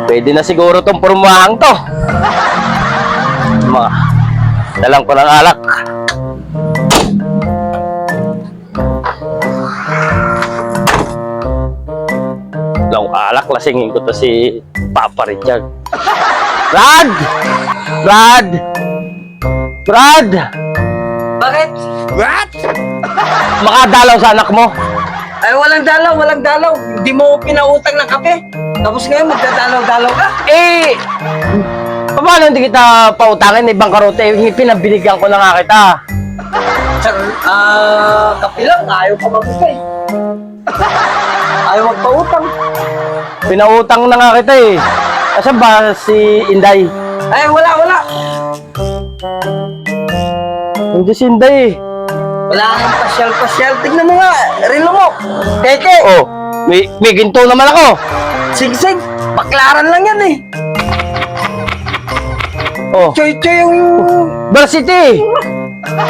Pwede na siguro tong pormahang to. Dalang ko ng alak. Long alak, lasingin ko to si Papa Richard. Brad! Brad! Brad! Bakit? What? Makadalaw sa anak mo. Ay, walang dalaw, walang dalaw. Hindi mo pinautang ng kape. Tapos ngayon, magdadalaw-dalaw ka. Eh, paano hindi kita pautangin? Ibang karote, pinabinigyan ko na nga kita. Kape lang, ayaw pa magbigay. Ayaw magpautang. Pinautang na nga kita eh. Asan ba si Inday? Ay, wala. Hindi si Inday eh. Wala kang pasyal-pasyal. Tignan mo nga, relo mo. Teke. Oh, may ginto naman ako. Sig-sig. Baklaran lang yan eh. Oh, Choy-choy yung... varsity.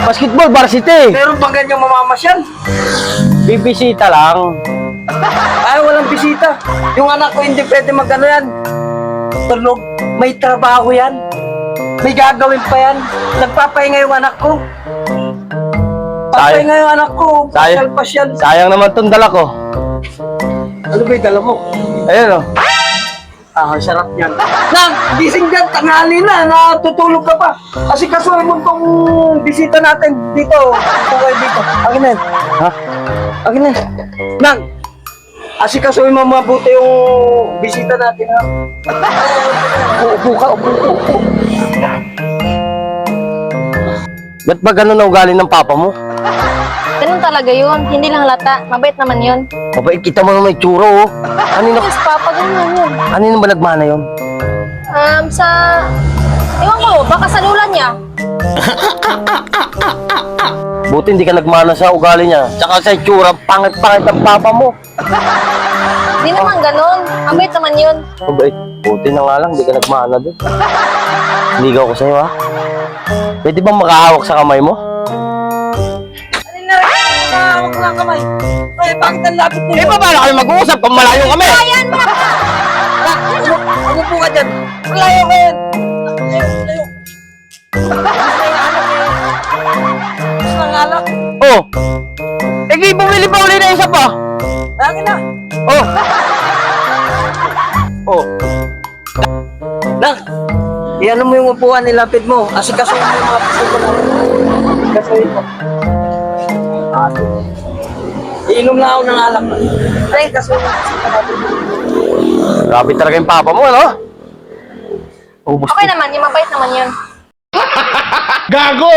Basketball, varsity. Meron bang ganyang mamamasyal? Bibisita lang. Ay, walang bisita. Yung anak ko hindi pwede mag-ano yan. Tulog. May trabaho yan. May gagawin pa yan. Nagpapahinga yung anak ko. Papahinga yung anak ko. Pasyal-pasyal. Sayang naman tong dala ko. Ano ba yung dala mo? Ayun oh. Sarap yan. Nang, gising dyan, tanghali na, natutulog ka pa. Kasi kasuhin mo tong bisita natin dito. Dito. Akin na yan. Ha? Akin na yan. Nang, asikasuhin mo mabuti yung bisita natin, ha? Upo ka. Ba't ba ganun na ugali ng papa mo? Ganun talaga yun. Hindi lang halata. Mabait naman yun. Mabait, kita mo naman may tsuro oh. Kanino Yes, Papa, ganun yun. ba nagmana yun? Ewan ko, baka sa lula niya. Buti hindi ka nagmana sa ugali niya. Tsaka sa itsura, pangit-pangit ang papa mo. Hindi naman ganun. Mabait naman yun. Mabait. Buti na nga lang, hindi ka nagmana doon. Ligaw ko sa'yo ha. Pwede bang makahawak sa kamay mo? Hawak ko lang kamay. Ay, bakit ang lapit mo? Eh, paano kami mag-uusap kung malayo kami? Ayan mo! Umupo ka dyan. Malayo ka yan. Layo. Gusto ng alak. Oh! Eh, bumili pa uli na isa pa. Akin na. Oh! Oh! Nang, iyan mo yung upuan, nilapit mo. Asikasuhin mo yung mga bisita natin. Asikasuhin mo. Iinom na ako ng alak. Ay, kasuhin mo yung bisita natin. Grabe talaga yung papa mo, ano? Ubus Okay naman, yung mabait naman yun. Gago!